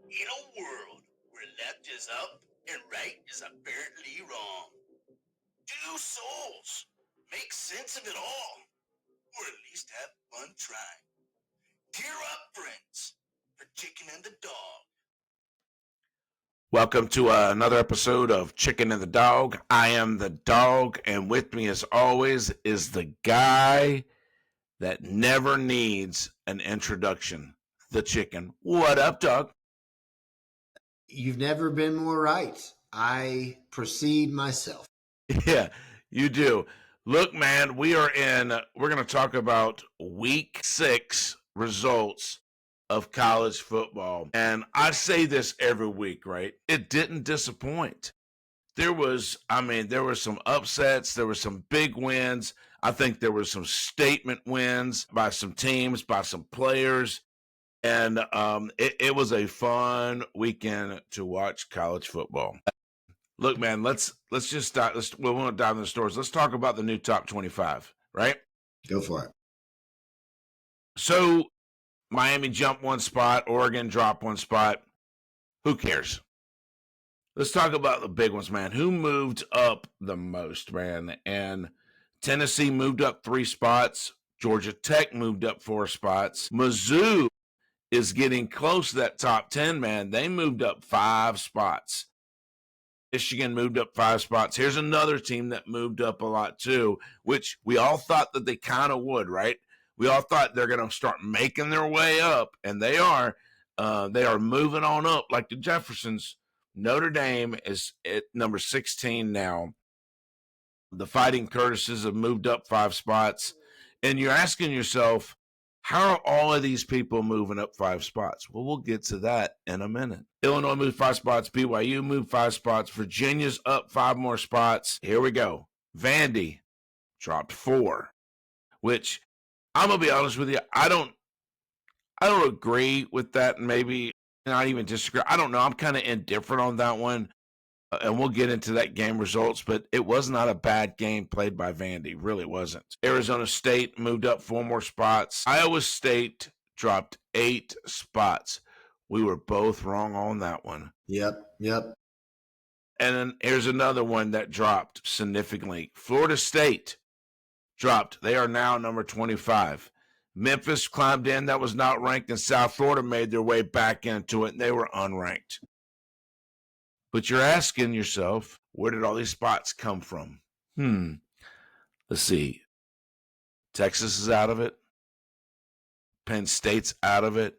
In a world where left is up and right is apparently wrong, two souls make sense of it all, or at least have fun trying. Gear up, friends, for Chicken and the Dog. Welcome to another episode of Chicken and the Dog. I am the dog, and with me, as always, is the guy that never needs an introduction, the chicken. What up, dog? You've never been more right. I proceed myself. Yeah, you do. Look, man, we're going to talk about week 6 results of college football. And I say this every week, right? It didn't disappoint. There were some upsets. There were some big wins. I think there were some statement wins by some teams, by some players. And it was a fun weekend to watch college football. Look, man, let's just start. We won't dive into the stories. Let's talk about the new top 25, right? Go for it. So Miami jumped one spot. Oregon dropped one spot. Who cares? Let's talk about the big ones, man. Who moved up the most, man? And Tennessee moved up 3 spots. Georgia Tech moved up 4 spots. Mizzou is getting close to that top 10, man. They moved up 5 spots. Michigan moved up 5 spots. Here's another team that moved up a lot too, which we all thought that they kind of would, right? We all thought they're going to start making their way up, and they are. They are moving on up like the Jeffersons. Notre Dame is at number 16 now. The Fighting Curtises have moved up 5 spots. And you're asking yourself, how are all of these people moving up 5 spots? Well, we'll get to that in a minute. Illinois moved 5 spots. BYU moved 5 spots. Virginia's up 5 more spots. Here we go. Vandy dropped 4, which I'm going to be honest with you. I don't agree with that, and maybe not even disagree. I don't know. I'm kind of indifferent on that one. And we'll get into that game results, but it was not a bad game played by Vandy. Really wasn't. Arizona State moved up 4 more spots. Iowa State dropped 8 spots. We were both wrong on that one. Yep. And then here's another one that dropped significantly. Florida State dropped. They are now number 25. Memphis climbed in. That was not ranked, and South Florida made their way back into it, and they were unranked. But you're asking yourself, where did all these spots come from? Let's see. Texas is out of it. Penn State's out of it.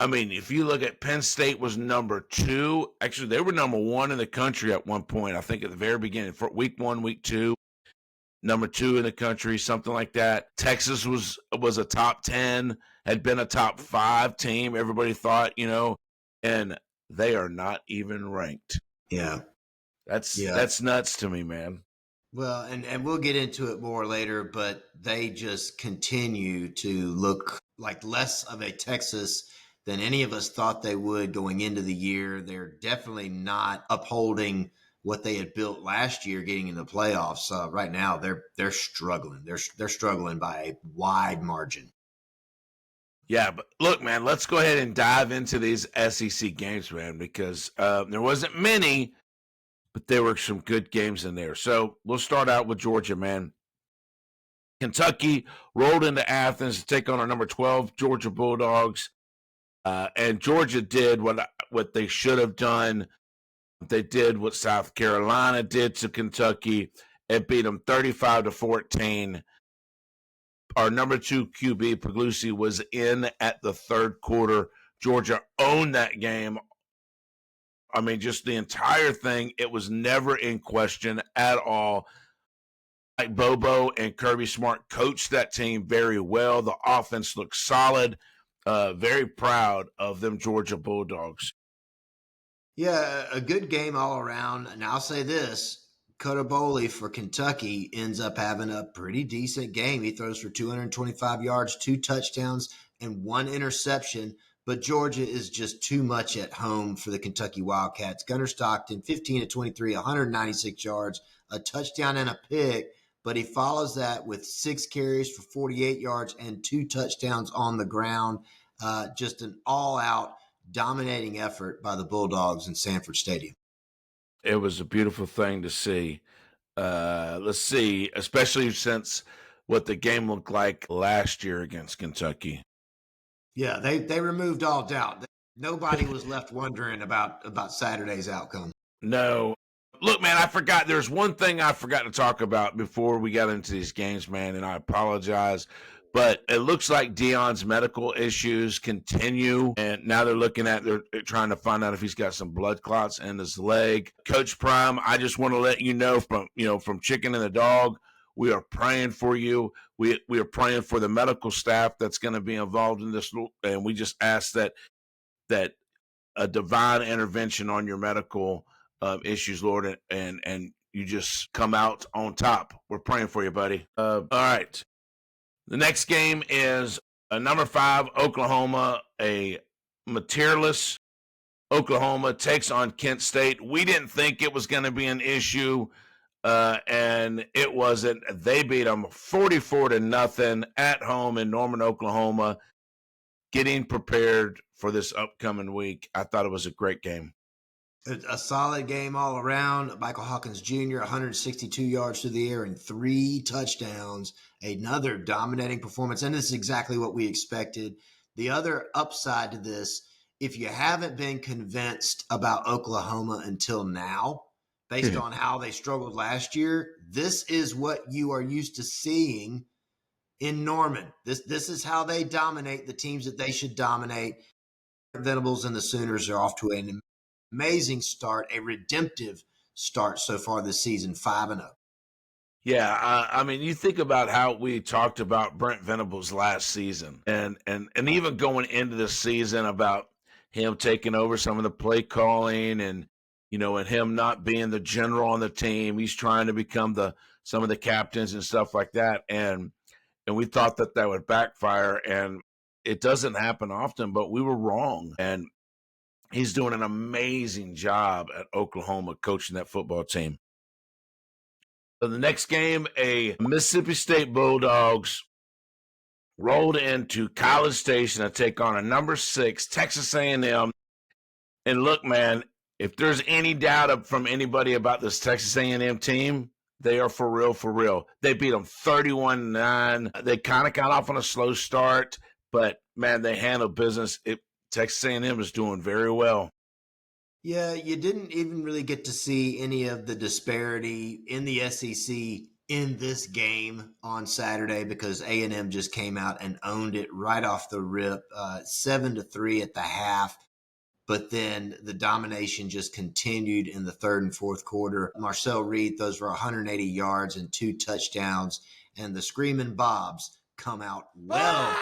I mean, if you look at Penn State was number 2. Actually, they were number 1 in the country at one point. I think at the very beginning, for week 1, week 2, number 2 in the country, something like that. Texas was a top 10, had been a top 5 team. Everybody thought, and they are not even ranked. Yeah. That's nuts to me, man. Well, and we'll get into it more later, but they just continue to look like less of a Texas than any of us thought they would going into the year. They're definitely not upholding what they had built last year getting into the playoffs. Right now, they're struggling. They're struggling by a wide margin. Yeah, but look, man, let's go ahead and dive into these SEC games, man, because there wasn't many, but there were some good games in there. So we'll start out with Georgia, man. Kentucky rolled into Athens to take on our number 12 Georgia Bulldogs, and Georgia did what they should have done. They did what South Carolina did to Kentucky and beat them 35-14. Our number 2 QB, Puglisi, was in at the 3rd quarter. Georgia owned that game. I mean, just the entire thing. It was never in question at all. Like Bobo and Kirby Smart coached that team very well. The offense looked solid. Very proud of them Georgia Bulldogs. Yeah, a good game all around. And I'll say this. Cutaboli for Kentucky ends up having a pretty decent game. He throws for 225 yards, 2 touchdowns, and 1 interception. But Georgia is just too much at home for the Kentucky Wildcats. Gunnar Stockton, 15-23, 196 yards, a touchdown and a pick. But he follows that with 6 carries for 48 yards and 2 touchdowns on the ground. Just an all-out dominating effort by the Bulldogs in Sanford Stadium. It was a beautiful thing to see. Let's see, especially since what the game looked like last year against Kentucky. Yeah, they removed all doubt. Nobody was left wondering about Saturday's outcome. No. Look, man, I forgot. There's one thing I forgot to talk about before we got into these games, man, and I apologize. But it looks like Deion's medical issues continue, and now they're trying to find out if he's got some blood clots in his leg. Coach Prime, I just want to let you know from Chicken and the Dog, we are praying for you. We are praying for the medical staff that's going to be involved in this, and we just ask that a divine intervention on your medical issues, Lord, and you just come out on top. We're praying for you, buddy. All right. The next game is number 5, Oklahoma. A materialist Oklahoma takes on Kent State. We didn't think it was going to be an issue, and it wasn't. They beat them 44-0 at home in Norman, Oklahoma, getting prepared for this upcoming week. I thought it was a great game. A solid game all around. Michael Hawkins Jr., 162 yards through the air and 3 touchdowns. Another dominating performance, and this is exactly what we expected. The other upside to this, if you haven't been convinced about Oklahoma until now, based on how they struggled last year, this is what you are used to seeing in Norman. This is how they dominate the teams that they should dominate. Venables and the Sooners are off to an amazing start, a redemptive start so far this season, 5-0. Yeah, I mean, you think about how we talked about Brent Venables last season, and even going into this season about him taking over some of the play calling, and and him not being the general on the team. He's trying to become some of the captains and stuff like that, and we thought that would backfire, and it doesn't happen often, but we were wrong, and he's doing an amazing job at Oklahoma coaching that football team. So the next game, a Mississippi State Bulldogs rolled into College Station to take on a number 6 Texas A&M. And look, man, if there's any doubt from anybody about this Texas A&M team, they are for real, for real. They beat them 31-9. They kind of got off on a slow start, but man, they handled business. Texas A&M is doing very well. Yeah, you didn't even really get to see any of the disparity in the SEC in this game on Saturday because A&M just came out and owned it right off the rip, 7-3 at the half. But then the domination just continued in the third and fourth quarter. Marcel Reed throws for 180 yards and 2 touchdowns, and the Screaming Bobs come out well.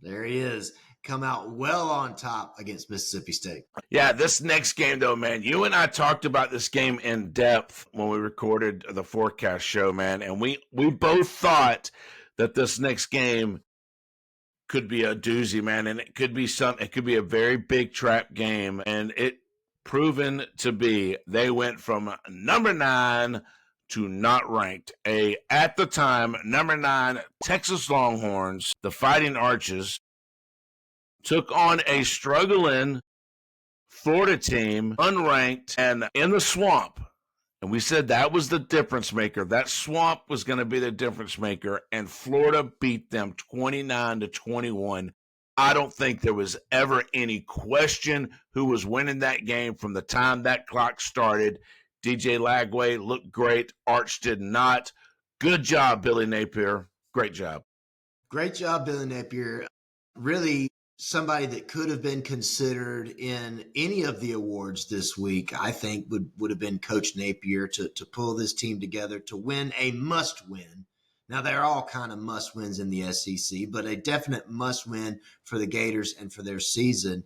There he is. Come out well on top against Mississippi State. Yeah, this next game, though, man, you and I talked about this game in depth when we recorded the forecast show, man, and we both thought that this next game could be a doozy, man, and it could be a very big trap game, and it proven to be. They went from number 9 to not ranked. At the time, number 9 Texas Longhorns, the Fighting Arches, took on a struggling Florida team, unranked, and in the swamp. And we said that was the difference maker. That swamp was going to be the difference maker, and Florida beat them 29-21. I don't think there was ever any question who was winning that game from the time that clock started. DJ Lagway looked great. Arch did not. Good job, Billy Napier. Great job. Great job, Billy Napier. Really somebody that could have been considered in any of the awards this week, I think would have been Coach Napier to pull this team together to win a must-win. Now, they're all kind of must-wins in the SEC, but a definite must-win for the Gators and for their season.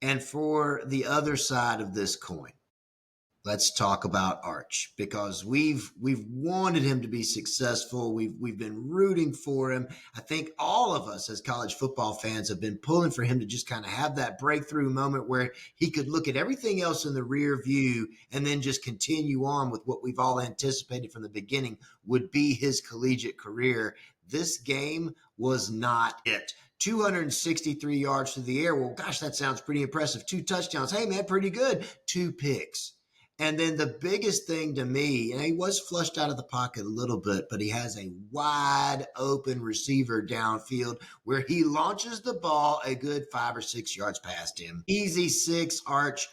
And for the other side of this coin, let's talk about Arch, because we've wanted him to be successful. We've been rooting for him. I think all of us as college football fans have been pulling for him to just kind of have that breakthrough moment where he could look at everything else in the rear view and then just continue on with what we've all anticipated from the beginning would be his collegiate career. This game was not it. 263 yards through the air. Well, gosh, that sounds pretty impressive. 2 touchdowns. Hey, man, pretty good. 2 picks. And then the biggest thing to me, and he was flushed out of the pocket a little bit, but he has a wide open receiver downfield where he launches the ball a good 5 or 6 yards past him. Easy 6, Arch,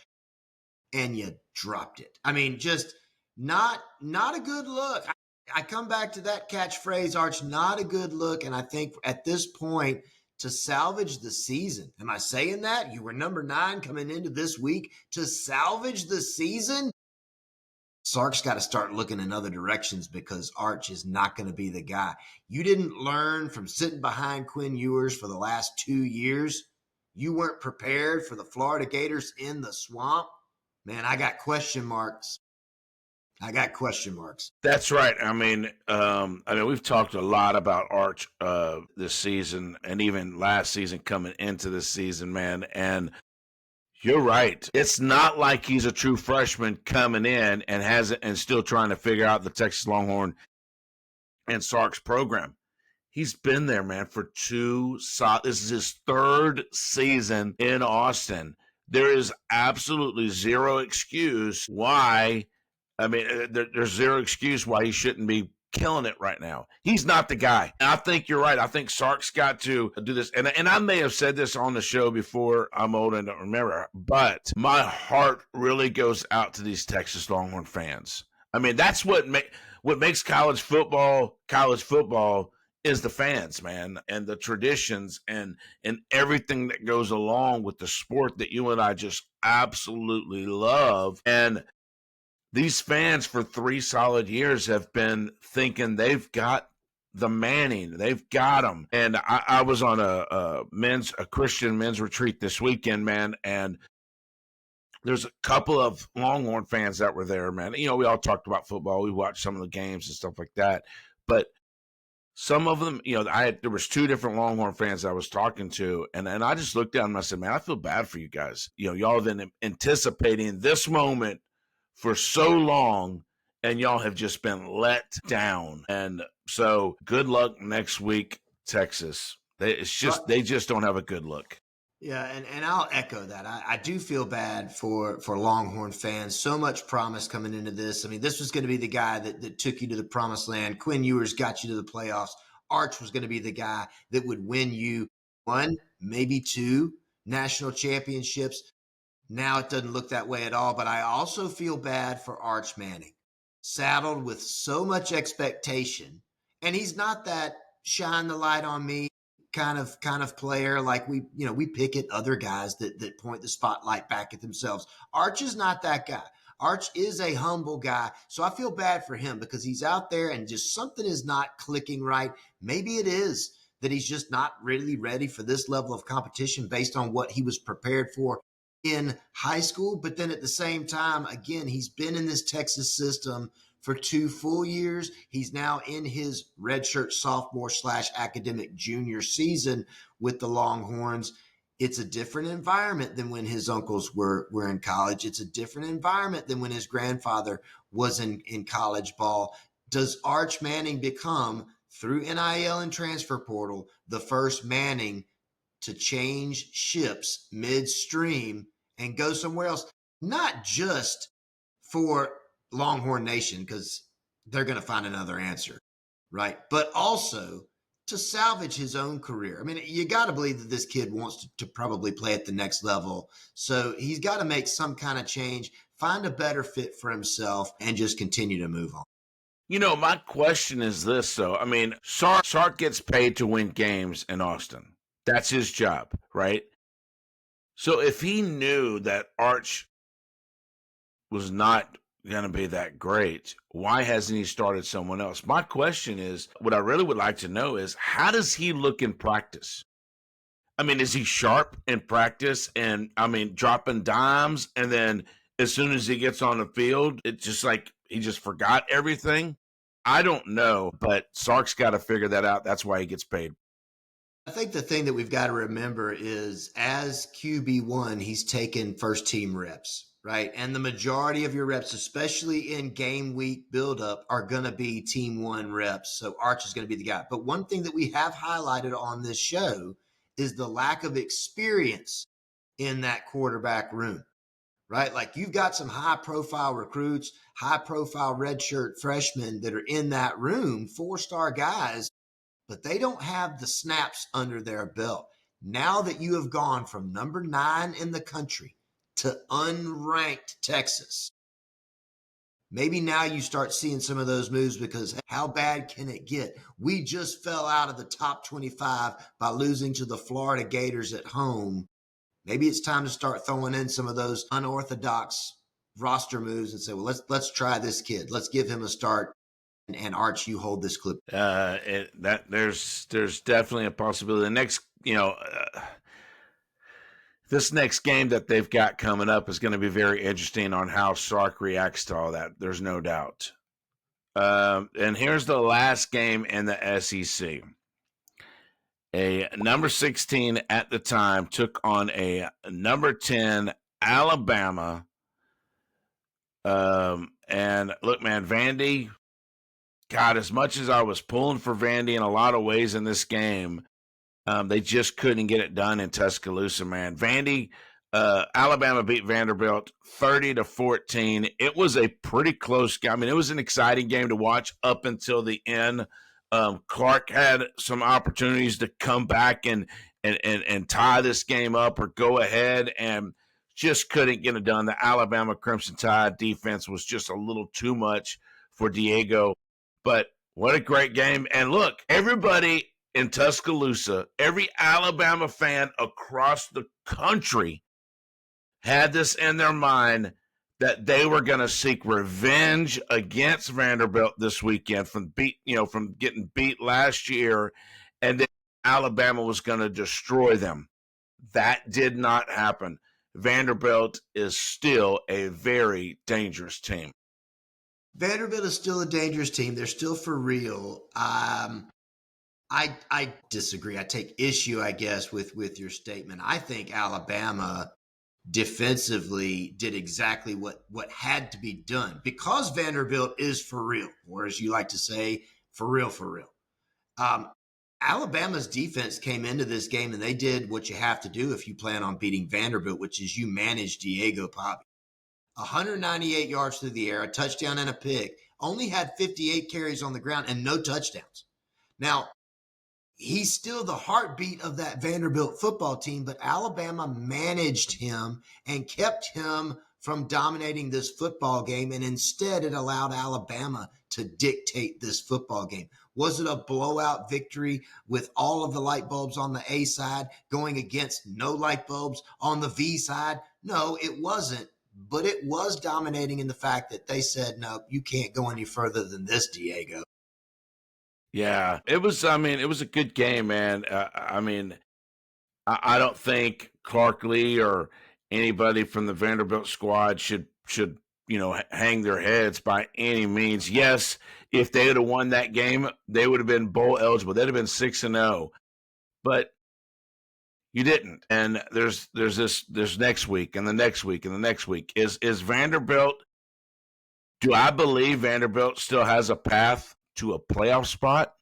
and you dropped it. I mean, just not a good look. I come back to that catchphrase, Arch, not a good look. And I think at this point, to salvage the season, am I saying that? You were number 9 coming into this week. To salvage the season, Sark's got to start looking in other directions because Arch is not going to be the guy. You didn't learn from sitting behind Quinn Ewers for the last 2 years. You weren't prepared for the Florida Gators in the swamp. Man, I got question marks. That's right. I mean, we've talked a lot about Arch this season and even last season coming into this season, man. And you're right. It's not like he's a true freshman coming in and still trying to figure out the Texas Longhorn and Sark's program. He's been there, man, for 2 this is his 3rd season in Austin. There is absolutely zero excuse why. There's zero excuse why he shouldn't be killing it right now. He's not the guy. And I think you're right. I think Sark's got to do this. And I may have said this on the show before. I'm old and don't remember. But my heart really goes out to these Texas Longhorn fans. I mean, that's what makes college football is the fans, man, and the traditions and everything that goes along with the sport that you and I just absolutely love. And these fans for 3 solid years have been thinking they've got the Manning. They've got him. And I was on a Christian men's retreat this weekend, man, and there's a couple of Longhorn fans that were there, man. You know, we all talked about football. We watched some of the games and stuff like that. But some of them, you know, there was 2 different Longhorn fans I was talking to, and I just looked at them and I said, man, I feel bad for you guys. You know, y'all have been anticipating this moment for so long, and y'all have just been let down. And so good luck next week, Texas. They just don't have a good look. Yeah, and I'll echo that. I do feel bad for Longhorn fans. So much promise coming into this. I mean, this was going to be the guy that took you to the promised land. Quinn Ewers got you to the playoffs. Arch was going to be the guy that would win you 1, maybe 2 national championships. Now it doesn't look that way at all, but I also feel bad for Arch Manning, saddled with so much expectation. And he's not that shine the light on me kind of player like we pick at other guys that point the spotlight back at themselves. Arch is not that guy. Arch is a humble guy. So I feel bad for him because he's out there and just something is not clicking right. Maybe it is that he's just not really ready for this level of competition based on what he was prepared for in high school. But then at the same time, again, he's been in this Texas system for 2 full years. He's now in his redshirt sophomore / academic junior season with the Longhorns. It's a different environment than when his uncles were in college. It's a different environment than when his grandfather was in college ball. Does Arch Manning become, through NIL and transfer portal, the first Manning to change ships midstream and go somewhere else? Not just for Longhorn Nation, because they're going to find another answer, right? But also to salvage his own career. I mean, you got to believe that this kid wants to probably play at the next level. So he's got to make some kind of change, find a better fit for himself, and just continue to move on. You know, my question is this, though. I mean, Sark gets paid to win games in Austin. That's his job, right? So if he knew that Arch was not going to be that great, why hasn't he started someone else? My question is, what I really would like to know is, how does he look in practice? I mean, is he sharp in practice and, dropping dimes, and then as soon as he gets on the field, it's just like he just forgot everything? I don't know, but Sark's got to figure that out. That's why he gets paid. I think the thing that we've got to remember is, as QB1, he's taken first team reps, right? And the majority of your reps, especially in game week buildup, are going to be team 1 reps. So Arch is going to be the guy. But one thing that we have highlighted on this show is the lack of experience in that quarterback room, right? Like you've got some high profile recruits, high profile redshirt freshmen that are in that room, 4-star guys, but they don't have the snaps under their belt. Now that you have gone from number 9 in the country to unranked Texas, maybe now you start seeing some of those moves because how bad can it get? We just fell out of the top 25 by losing to the Florida Gators at home. Maybe it's time to start throwing in some of those unorthodox roster moves and say, well, let's try this kid. Let's give him a start. And Arch, you hold this clip. There's definitely a possibility. The next, this next game that they've got coming up is going to be very interesting on how Sark reacts to all that. There's no doubt. And here's the last game in the SEC. A number 16 at the time took on a number 10 Alabama. And look, man, Vandy, God, as much as I was pulling for Vandy in a lot of ways in this game, they just couldn't get it done in Tuscaloosa, man. Vandy, Alabama beat Vanderbilt 30-14. It was a pretty close game. I mean, it was an exciting game to watch up until the end. Clark had some opportunities to come back and tie this game up or go ahead and just couldn't get it done. The Alabama Crimson Tide defense was just a little too much for Diego. But what a great game. And look, everybody in Tuscaloosa, every Alabama fan across the country had this in their mind that they were going to seek revenge against Vanderbilt this weekend from getting beat last year, and then Alabama was going to destroy them. That did not happen. Vanderbilt is still a very dangerous team. Vanderbilt is still a dangerous team. They're still for real. I disagree. I take issue, I guess, with your statement. I think Alabama defensively did exactly what had to be done because Vanderbilt is for real, or as you like to say, for real, for real. Alabama's defense came into this game and they did what you have to do if you plan on beating Vanderbilt, which is you manage Diego Pavi. 198 yards through the air, a touchdown and a pick, only had 58 carries on the ground and no touchdowns. Now, he's still the heartbeat of that Vanderbilt football team, but Alabama managed him and kept him from dominating this football game, and instead it allowed Alabama to dictate this football game. Was it a blowout victory with all of the light bulbs on the A side going against no light bulbs on the V side? No, it wasn't, but it was dominating in the fact that they said, no, you can't go any further than this, Diego. Yeah, it was a good game, man. I don't think Clark Lee or anybody from the Vanderbilt squad should hang their heads by any means. Yes, if they would have won that game, they would have been bowl eligible. They'd have been 6-0. But you didn't. And there's next week and the next week and the next week. Is Vanderbilt, do I believe Vanderbilt still has a path to a playoff spot?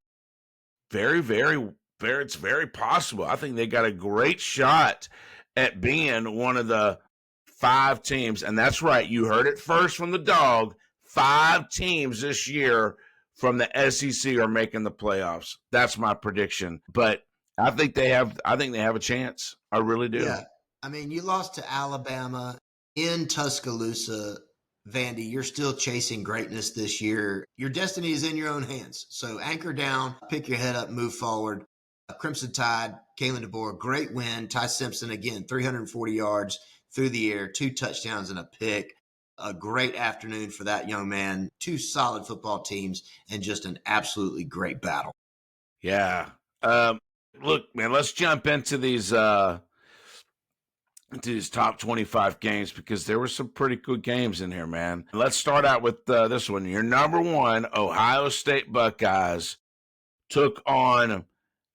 Very, very, very, it's very possible. I think they got a great shot at being one of the 5 teams. And that's right. You heard it first from the Dog. 5 teams this year from the SEC are making the playoffs. That's my prediction. But I think they have a chance. I really do. Yeah. I mean, you lost to Alabama in Tuscaloosa. Vandy, you're still chasing greatness this year. Your destiny is in your own hands. So anchor down, pick your head up, move forward. Crimson Tide, Kalen DeBoer, great win. Ty Simpson, again, 340 yards through the air, 2 touchdowns and a pick. A great afternoon for that young man. 2 solid football teams and just an absolutely great battle. Yeah. Look, man, let's jump into these top 25 games because there were some pretty good games in here, man. Let's start out with this one. Your number 1 Ohio State Buckeyes took on,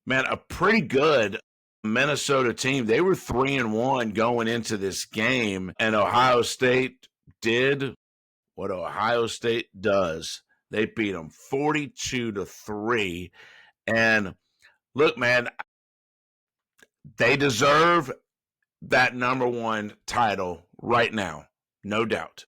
man, a pretty good Minnesota team. They were 3-1 going into this game, and Ohio State did what Ohio State does. They beat them 42-3. And look, man, They deserve that number one title right now, no doubt.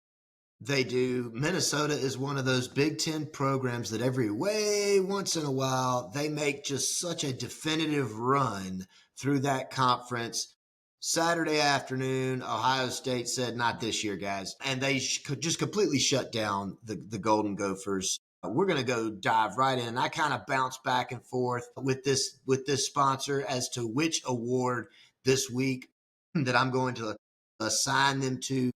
They do. Minnesota is one of those Big Ten programs that every way once in a while, they make just such a definitive run through that conference. Saturday afternoon, Ohio State said, not this year, guys. And they could just completely shut down the Golden Gophers. We're going to go dive right in. I kind of bounce back and forth with this sponsor as to which award this week that I'm going to assign them to.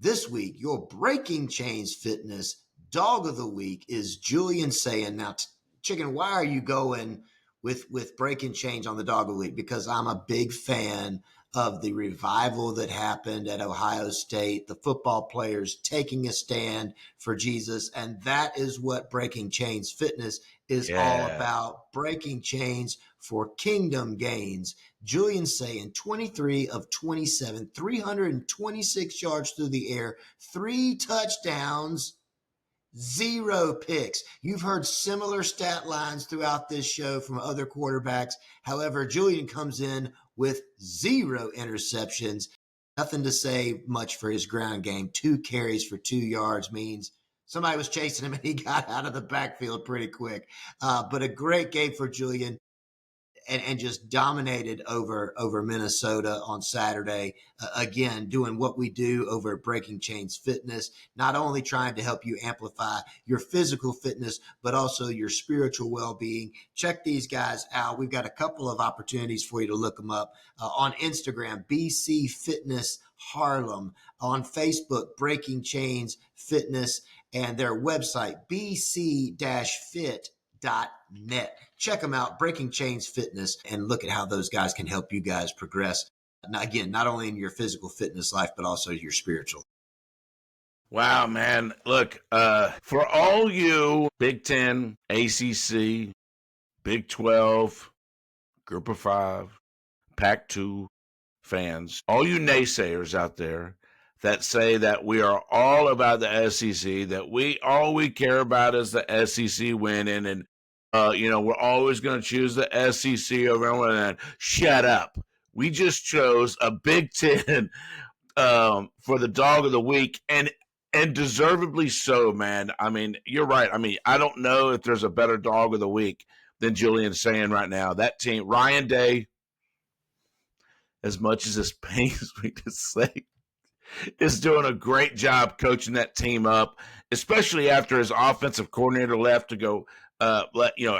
This week, your Breaking Chains Fitness Dog of the Week is Julian saying, now, Chicken, why are you going with Breaking Chains on the Dog of the Week? Because I'm a big fan of the revival that happened at Ohio State, the football players taking a stand for Jesus. And that is what Breaking Chains Fitness is all about. Breaking chains for kingdom gains. Julian saying 23 of 27, 326 yards through the air, 3 touchdowns, 0 picks. You've heard similar stat lines throughout this show from other quarterbacks. However, Julian comes in with 0 interceptions. Nothing to say much for his ground game. 2 carries for 2 yards means somebody was chasing him and he got out of the backfield pretty quick. But a great game for Julian. And just dominated over Minnesota on Saturday. Again, doing what we do over at Breaking Chains Fitness, not only trying to help you amplify your physical fitness, but also your spiritual well-being. Check these guys out. We've got a couple of opportunities for you to look them up. On Instagram, BC Fitness Harlem. On Facebook, Breaking Chains Fitness. And their website, bc-fit.net. Check them out, Breaking Chains Fitness, and look at how those guys can help you guys progress. Now, again, not only in your physical fitness life, but also your spiritual. Wow, man. Look, for all you Big Ten, ACC, Big 12, Group of 5, Pac-2 fans, all you naysayers out there that say that we are all about the SEC, that all we care about is the SEC winning, and we're always going to choose the SEC over everyone. And shut up. We just chose a Big Ten for the Dog of the Week, and deservedly so, man. I mean, you're right. I mean, I don't know if there's a better Dog of the Week than Julian's saying right now. That team, Ryan Day, as much as this pains me to say, is doing a great job coaching that team up, especially after his offensive coordinator left to go. I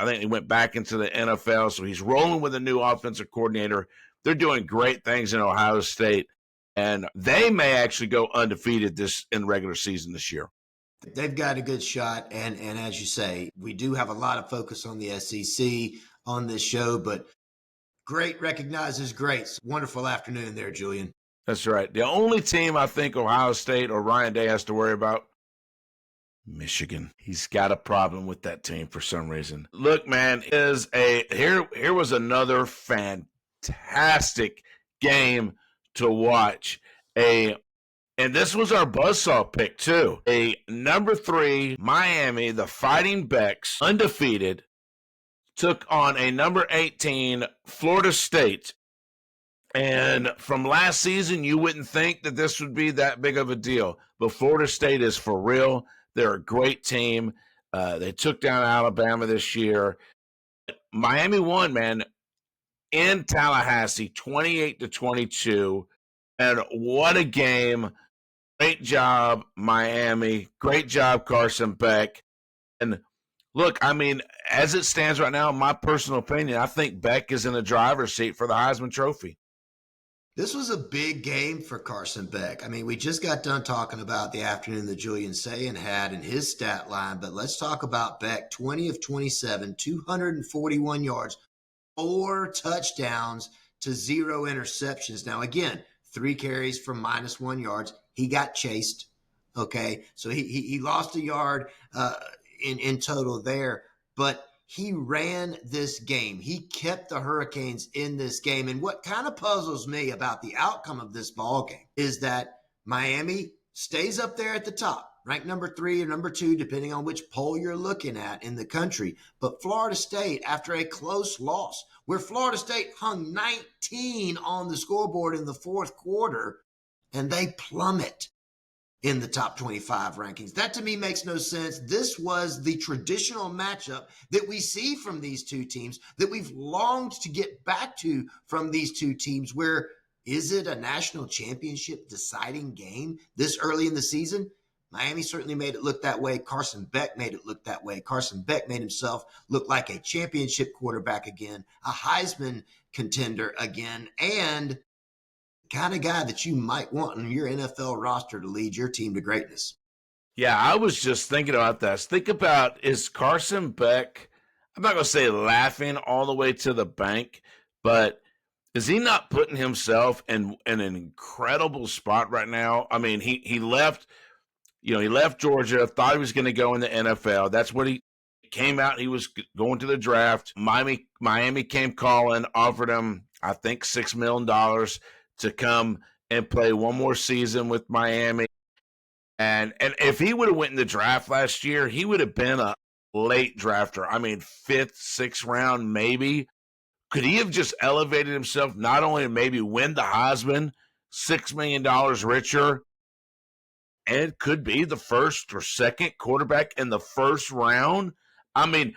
think he went back into the NFL, so he's rolling with a new offensive coordinator. They're doing great things in Ohio State, and they may actually go undefeated in regular season this year. They've got a good shot, and as you say, we do have a lot of focus on the SEC on this show, but great recognizes great. Wonderful afternoon there, Julian. That's right. The only team I think Ohio State or Ryan Day has to worry about, Michigan. He's got a problem with that team for some reason. Look, man, here was another fantastic game to watch. And this was our buzzsaw pick too. A number 3 Miami, the Fighting Becks, undefeated, took on a number 18 Florida State. And from last season, you wouldn't think that this would be that big of a deal. But Florida State is for real. They're a great team. They took down Alabama this year. Miami won, man, in Tallahassee, 28-22. And what a game. Great job, Miami. Great job, Carson Beck. And look, I mean, as it stands right now, in my personal opinion, I think Beck is in the driver's seat for the Heisman Trophy. This was a big game for Carson Beck. I mean, we just got done talking about the afternoon that Julian Sayin had in his stat line, but let's talk about Beck. 20 of 27, 241 yards, 4 touchdowns to 0 interceptions. Now, again, 3 carries for -1 yards. He got chased. Okay, so he lost a yard in total there, but he ran this game. He kept the Hurricanes in this game. And what kind of puzzles me about the outcome of this ball game is that Miami stays up there at the top. ranked number 3 or number 2, depending on which poll you're looking at in the country. But Florida State, after a close loss, where Florida State hung 19 on the scoreboard in the fourth quarter, and they plummet in the top 25 rankings. That to me makes no sense. This was the traditional matchup that we see from these two teams, that we've longed to get back to from these two teams, where is it a national championship deciding game this early in the season? Miami certainly made it look that way. Carson Beck made it look that way. Carson Beck made himself look like a championship quarterback again, a Heisman contender again, and kind of guy that you might want on your NFL roster to lead your team to greatness. Yeah, I was just thinking about this. Think about, is Carson Beck, I'm not going to say laughing all the way to the bank, but is he not putting himself in an incredible spot right now? I mean, he left, he left Georgia, thought he was going to go in the NFL. That's what he came out. He was going to the draft. Miami came calling, offered him, I think, $6 million to come and play one more season with Miami. And if he would have went in the draft last year, he would have been a late drafter. I mean, 5th, 6th round, maybe. Could he have just elevated himself, not only to maybe win the Heisman, $6 million richer, and could be the first or second quarterback in the first round? I mean,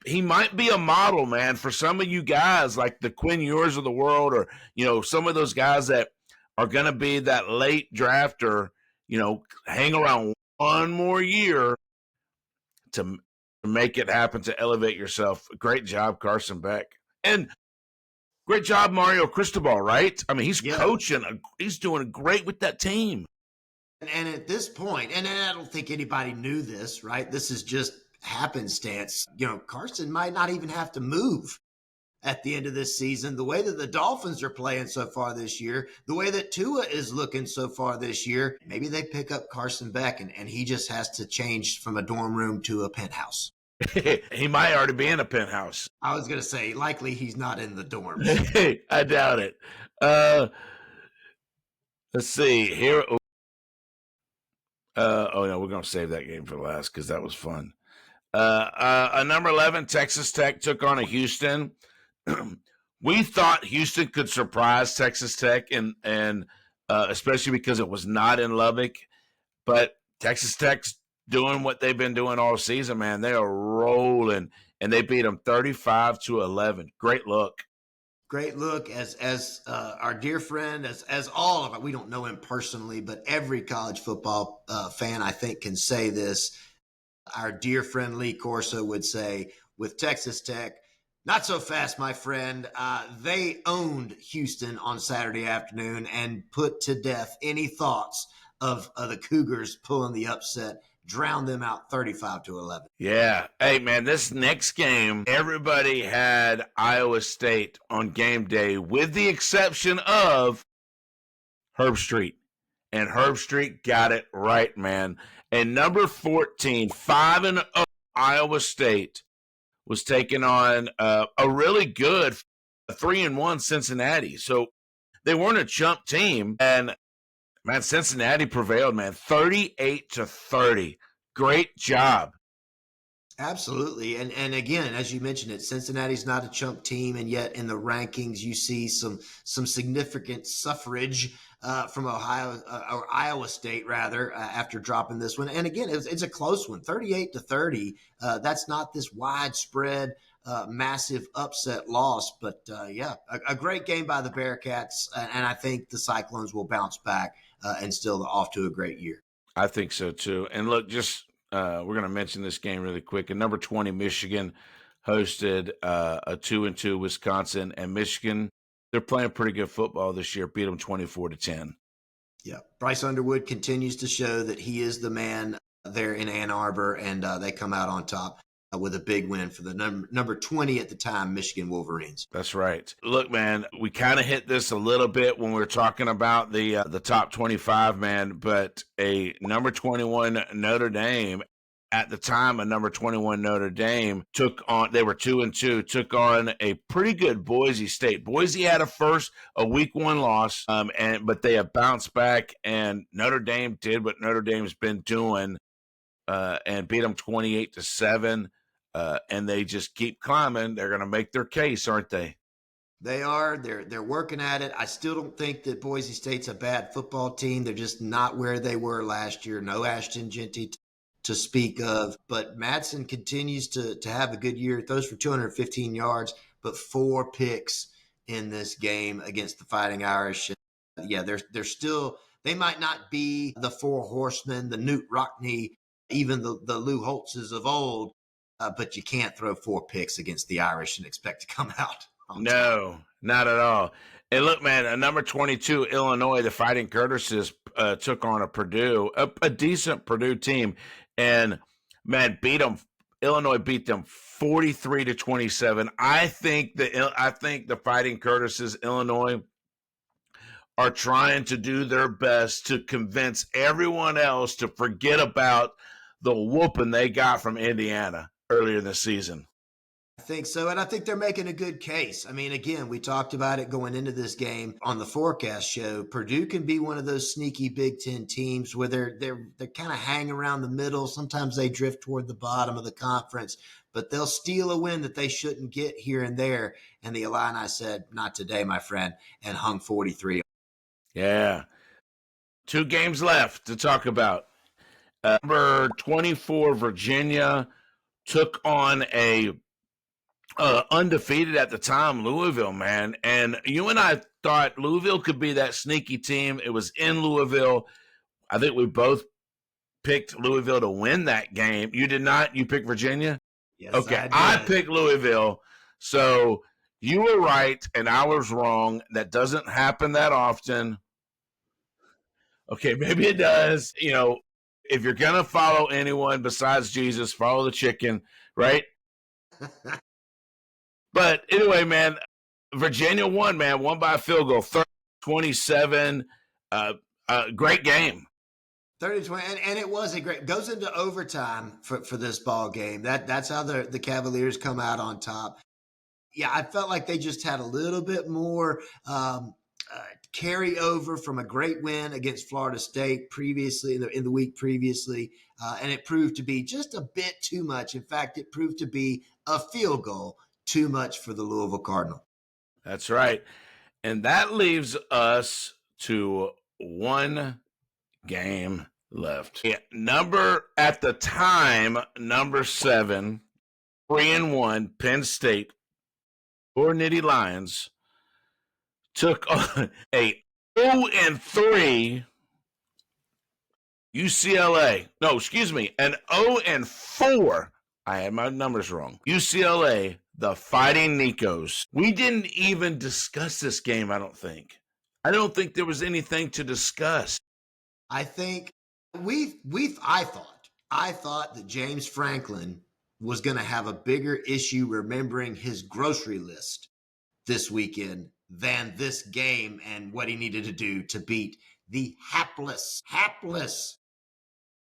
he might be a model, man, for some of you guys like the Quinn Ewers of the world, or, some of those guys that are going to be that late drafter, hang around one more year to make it happen, to elevate yourself. Great job, Carson Beck. And great job, Mario Cristobal, right? I mean, he's coaching. He's doing great with that team. And at this point, and I don't think anybody knew this, right? This is just happenstance. Carson might not even have to move at the end of this season. The way that the Dolphins are playing so far this year, the way that Tua is looking so far this year, maybe they pick up Carson Beck and he just has to change from a dorm room to a penthouse. He might already be in a penthouse. I was going to say, likely he's not in the dorms. I doubt it. Let's see here. No, we're going to save that game for last because that was fun. Number 11, Texas Tech took on a Houston. We thought Houston could surprise Texas Tech, and especially because it was not in Lubbock. But Texas Tech's doing what they've been doing all season, man. They are rolling, and they beat them 35-11. Great look. Great look, as our dear friend, as all of it. We don't know him personally, but every college football fan, I think, can say this. Our dear friend Lee Corso would say, with Texas Tech, not so fast, my friend. They owned Houston on Saturday afternoon and put to death any thoughts of the Cougars pulling the upset. Drowned them out 35-11. Yeah. Hey, man, this next game, everybody had Iowa State on game day, with the exception of Herb Street. And Herb Street got it right, man. And number 14, 5-0 Iowa State was taking on a really good 3-1 Cincinnati. So they weren't a chump team. And man, Cincinnati prevailed, man, 38-30. Great job. Absolutely. And again, as you mentioned it, Cincinnati's not a chump team, and yet in the rankings you see some significant suffrage from Iowa State rather, after dropping this one. And again, it's a close one, 38-30. That's not this widespread massive upset loss, but a great game by the Bearcats, and I think the Cyclones will bounce back and still off to a great year. I think so too. And look, just we're going to mention this game really quick. And number 20, Michigan hosted a 2-2 Wisconsin, and Michigan, they're playing pretty good football this year. Beat them 24-10. Yeah, Bryce Underwood continues to show that he is the man there in Ann Arbor, and they come out on top with a big win for the number 20 at the time, Michigan Wolverines. That's right. Look, man, we kind of hit this a little bit when we were talking about the top 25, man, but a number 21 Notre Dame at the time, a number 21 Notre Dame they were 2-2, took on a pretty good Boise State. Boise had a week 1 loss, but they have bounced back, and Notre Dame did what Notre Dame's been doing, and beat them 28-7, and they just keep climbing. They're going to make their case, aren't they? They are. They're working at it. I still don't think that Boise State's a bad football team. They're just not where they were last year. No Ashton Genty to speak of. But Madsen continues to have a good year. Throws for 215 yards, but 4 picks in this game against the Fighting Irish. Yeah, they're still – they might not be the 4 horsemen, the Newt Rockne, even the Lou Holtzes of old, but you can't throw 4 picks against the Irish and expect to come out. No, not at all. And look, man, a number 22 Illinois, the Fighting Curtises, took on a decent Purdue team, and man, beat them. Illinois beat them 43-27. I think the Fighting Curtises, Illinois, are trying to do their best to convince everyone else to forget about the whooping they got from Indiana earlier this season. I think so, and I think they're making a good case. I mean, again, we talked about it going into this game on the forecast show. Purdue can be one of those sneaky Big Ten teams where they're kind of hang around the middle. Sometimes they drift toward the bottom of the conference, but they'll steal a win that they shouldn't get here and there. And the Illini said, "Not today, my friend," and hung 43. Yeah, 2 games left to talk about. Number 24 Virginia took on a undefeated at the time Louisville, man. And you and I thought Louisville could be that sneaky team. It was in Louisville. I think we both picked Louisville to win that game. You did not? You picked Virginia? Yes, okay, I picked Louisville. So you were right and I was wrong. That doesn't happen that often. Okay, maybe it does. You know, if you're going to follow anyone besides Jesus, follow the chicken, right? But anyway, man, Virginia won by a field goal, 30-27. Great game. 30-20, and it was a great – goes into overtime for this ball game. That's how the Cavaliers come out on top. Yeah, I felt like they just had a little bit more carry over from a great win against Florida State previously in the week previously, and it proved to be just a bit too much. In fact, it proved to be a field goal too much for the Louisville Cardinal. That's right. And that leaves us to 1 game left. Yeah, at the time, number 7, 3-1, Penn State, or Nittany Lions, took on a 0-3 UCLA. No, excuse me, an 0-4. I had my numbers wrong. UCLA, the Fighting Nicos. We didn't even discuss this game, I don't think. I don't think there was anything to discuss. I think I thought that James Franklin was going to have a bigger issue remembering his grocery list this weekend than this game and what he needed to do to beat the hapless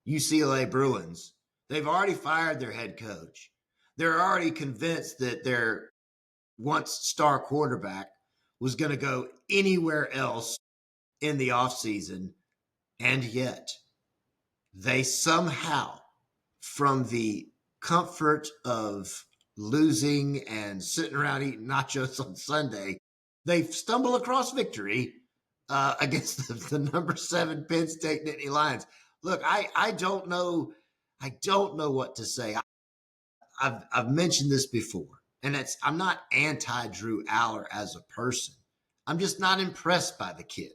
UCLA Bruins. They've already fired their head coach. They're already convinced that their once star quarterback was going to go anywhere else in the offseason. And yet they somehow, from the comfort of losing and sitting around eating nachos on Sunday, they've stumbled across victory against the number 7 Penn State Nittany Lions. Look, I don't know what to say. I've mentioned this before, and I'm not anti-Drew Aller as a person. I'm just not impressed by the kid.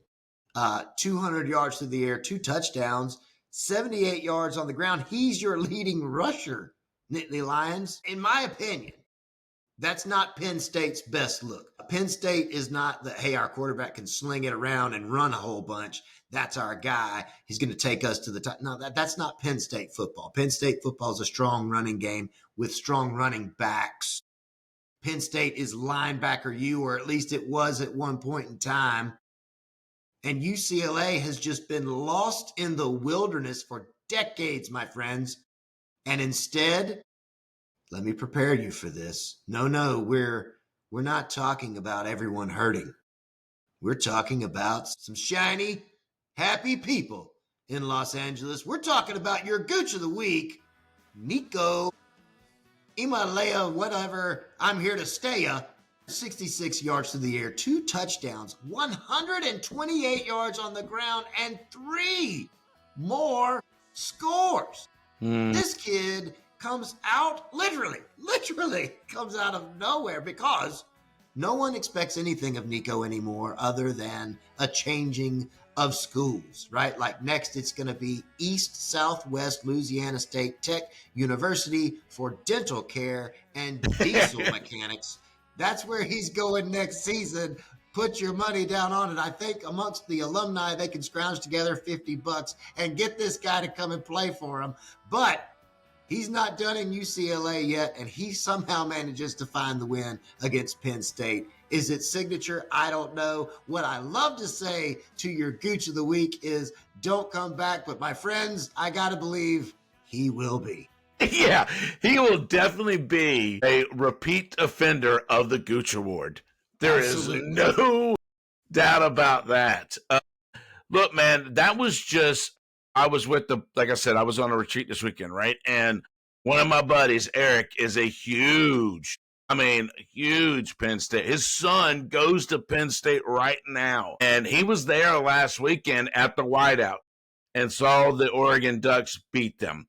200 yards through the air, 2 touchdowns, 78 yards on the ground. He's your leading rusher, Nittany Lions. In my opinion, that's not Penn State's best look. Penn State is not hey, our quarterback can sling it around and run a whole bunch. That's our guy. He's going to take us to the top. No, that's not Penn State football. Penn State football is a strong running game with strong running backs. Penn State is linebacker you, or at least it was at one point in time. And UCLA has just been lost in the wilderness for decades, my friends. And instead, let me prepare you for this. No, we're not talking about everyone hurting. We're talking about some shiny, happy people in Los Angeles. We're talking about your Gooch of the Week, Nico Imaleava, whatever. I'm here to stay ya. 66 yards through the air, 2 touchdowns, 128 yards on the ground, and 3 more scores. This kid comes out literally comes out of nowhere because no one expects anything of Nico anymore other than a changing of schools, right? Like next, it's going to be East Southwest Louisiana State Tech University for dental care and diesel mechanics. That's where he's going next season. Put your money down on it. I think amongst the alumni, they can scrounge together $50 and get this guy to come and play for him. But he's not done in UCLA yet, and he somehow manages to find the win against Penn State. Is it signature? I don't know. What I love to say to your Gooch of the Week is don't come back. But my friends, I got to believe he will be. Yeah, he will definitely be a repeat offender of the Gooch Award. There Absolutely. Is no doubt about that. Look, man, that was just, I was like I said, I was on a retreat this weekend, right? And one of my buddies, Eric, is a huge Penn State. His son goes to Penn State right now. And he was there last weekend at the whiteout and saw the Oregon Ducks beat them.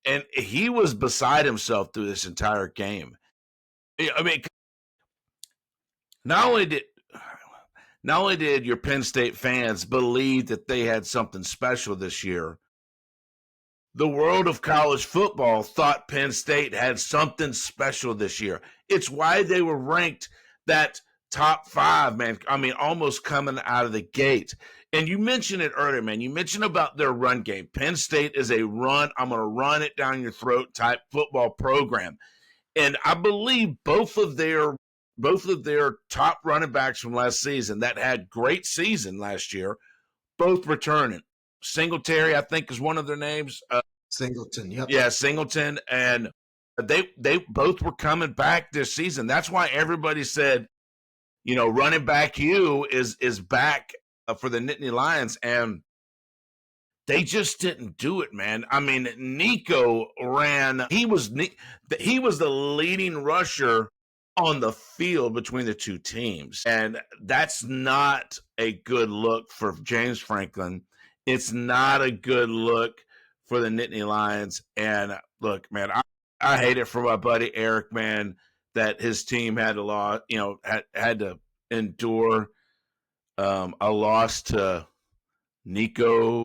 And he was beside himself through this entire game. I mean, not only did your Penn State fans believe that they had something special this year, the world of college football thought Penn State had something special this year. It's why they were ranked that top 5, man. I mean, almost coming out of the gate. And you mentioned it earlier, man. You mentioned about their run game. Penn State is a run, I'm going to run it down your throat type football program. And I believe both of their top running backs from last season that had great season last year, both returning. Singletary, I think, is one of their names. Singleton, yep. Yeah, Singleton. And they both were coming back this season. That's why everybody said, running back Hugh is back for the Nittany Lions, and they just didn't do it, man. I mean, Nico ran. He was the leading rusher on the field between the two teams, and that's not a good look for James Franklin. It's not a good look for the Nittany Lions. And look, man, I hate it for my buddy Eric, man, that his team had to endure a loss to Nico.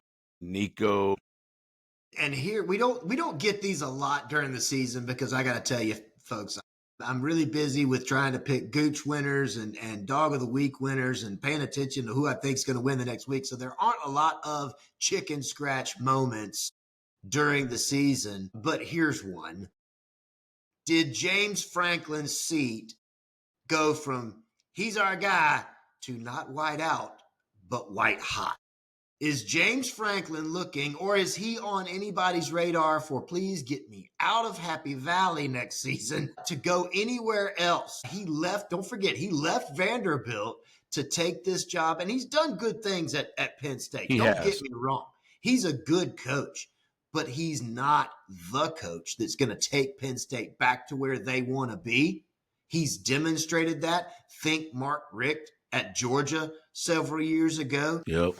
And here we don't get these a lot during the season because I got to tell you, folks, I'm really busy with trying to pick Gooch winners and Dog of the Week winners and paying attention to who I think is going to win the next week. So there aren't a lot of chicken scratch moments during the season. But here's one. Did James Franklin's seat go from he's our guy to not white out, but white hot? Is James Franklin looking, or is he on anybody's radar for please get me out of Happy Valley next season to go anywhere else? He left Vanderbilt to take this job, and he's done good things at Penn State. Don't get me wrong. He's a good coach, but he's not the coach that's going to take Penn State back to where they want to be. He's demonstrated that. Think Mark Richt at Georgia several years ago. Yep.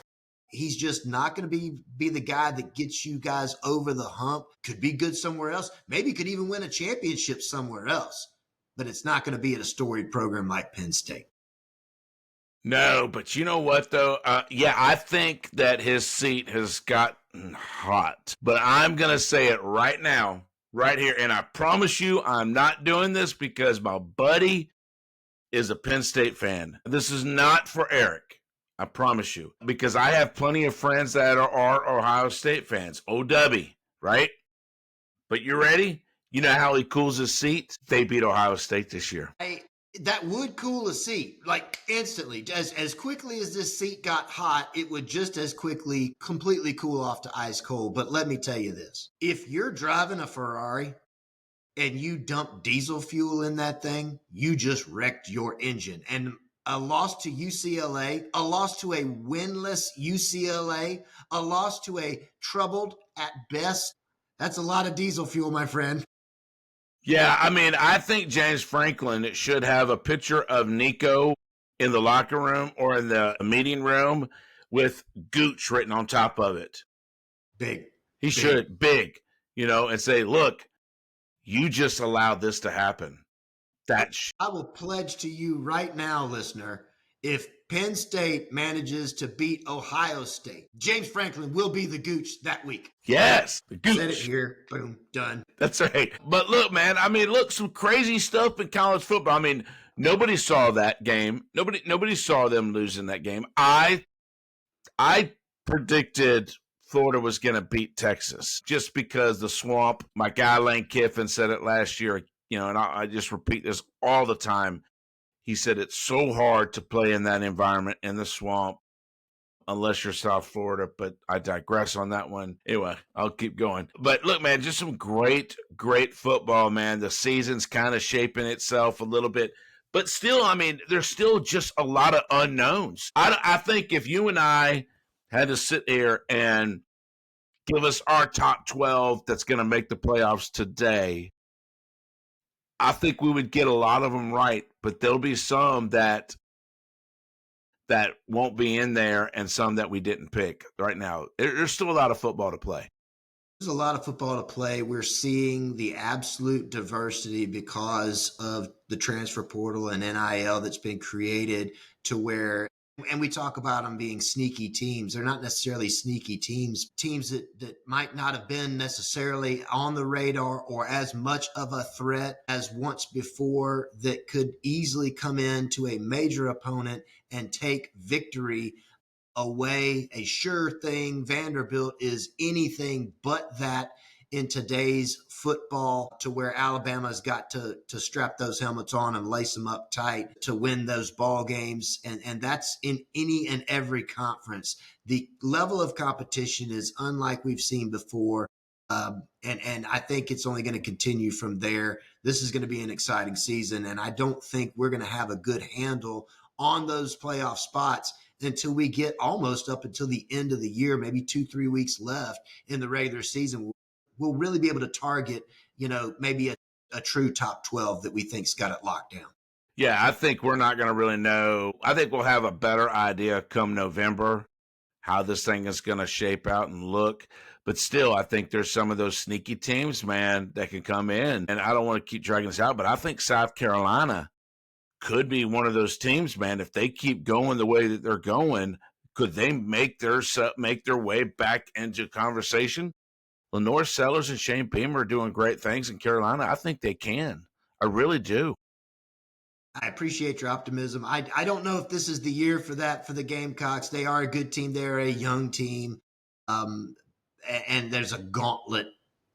He's just not going to be the guy that gets you guys over the hump. Could be good somewhere else. Maybe could even win a championship somewhere else. But it's not going to be at a storied program like Penn State. No, but you know what, though? I think that his seat has gotten hot. But I'm going to say it right now, right here. And I promise you I'm not doing this because my buddy is a Penn State fan. This is not for Eric. I promise you, because I have plenty of friends that are Ohio State fans. OW, right? But you ready? You know how he cools his seat? They beat Ohio State this year. That would cool a seat, like instantly. As quickly as this seat got hot, it would just as quickly completely cool off to ice cold. But let me tell you this. If you're driving a Ferrari and you dump diesel fuel in that thing, you just wrecked your engine. And a loss to UCLA, a loss to a winless UCLA, a loss to a troubled at best, that's a lot of diesel fuel, my friend. Yeah, I mean, I think James Franklin should have a picture of Nico in the locker room or in the meeting room with Gooch written on top of it. Big. He should, big, and say, look, you just allowed this to happen. I will pledge to you right now, listener, if Penn State manages to beat Ohio State, James Franklin will be the Gooch that week. Yes, the Gooch. Said it here. Boom, done. That's right. But look, man, some crazy stuff in college football. I mean, nobody saw that game. Nobody saw them losing that game. I predicted Florida was going to beat Texas just because the swamp. My guy Lane Kiffin said it last year, and I just repeat this all the time. He said it's so hard to play in that environment in the swamp unless you're South Florida, but I digress on that one. Anyway, I'll keep going. But look, man, just some great football, man. The season's kind of shaping itself a little bit. But still, I mean, there's still just a lot of unknowns. I think if you and I had to sit here and give us our top 12 that's going to make the playoffs today, I think we would get a lot of them right. But there'll be some that won't be in there and some that we didn't pick right now. There's still a lot of football to play. There's a lot of football to play. We're seeing the absolute diversity because of the transfer portal and NIL that's been created to where, and we talk about them being sneaky teams. They're not necessarily sneaky teams that might not have been necessarily on the radar or as much of a threat as once before that could easily come into a major opponent and take victory away. A sure thing. Vanderbilt is anything but that in today's football, to where Alabama's got to strap those helmets on and lace them up tight to win those ball games. And that's in any and every conference. The level of competition is unlike we've seen before. And I think it's only going to continue from there. This is going to be an exciting season. And I don't think we're going to have a good handle on those playoff spots until we get almost up until the end of the year, maybe 2-3 weeks left in the regular season. We'll really be able to target, maybe a true top 12 that we think's got it locked down. Yeah, I think we're not going to really know. I think we'll have a better idea come November how this thing is going to shape out and look. But still, I think there's some of those sneaky teams, man, that can come in. And I don't want to keep dragging this out, but I think South Carolina could be one of those teams, man. If they keep going the way that they're going, could they make their way back into conversation? Lenore Sellers and Shane Beamer are doing great things in Carolina. I think they can. I really do. I appreciate your optimism. I don't know if this is the year for that for the Gamecocks. They are a good team. They're a young team. And there's a gauntlet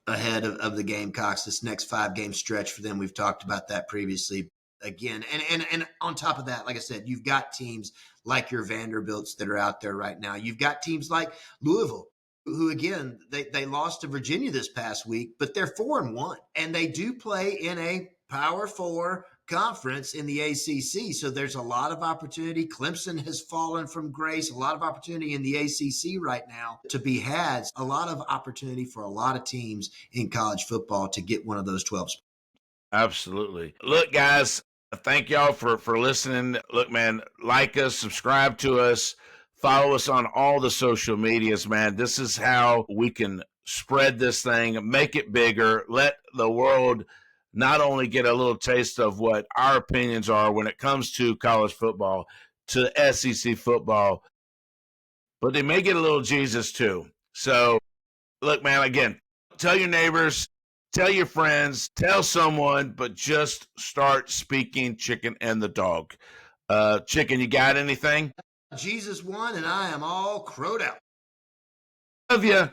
ahead of the Gamecocks, this next 5-game stretch for them. We've talked about that previously. Again, and on top of that, like I said, you've got teams like your Vanderbilts that are out there right now. You've got teams like Louisville, who again, they lost to Virginia this past week, but they're 4-1, and they do play in a Power 4 conference in the ACC. So there's a lot of opportunity. Clemson has fallen from grace. A lot of opportunity in the ACC right now to be had. A lot of opportunity for a lot of teams in college football to get one of those 12 spots. Absolutely. Look, guys, thank y'all for listening. Look, man, like us, subscribe to us, follow us on all the social medias, man. This is how we can spread this thing, make it bigger, let the world not only get a little taste of what our opinions are when it comes to college football, to SEC football, but they may get a little Jesus too. So, look, man, again, tell your neighbors, tell your friends, tell someone, but just start speaking Chicken and the Dog. Chicken, you got anything? Jesus won, and I am all crowed out. Love you.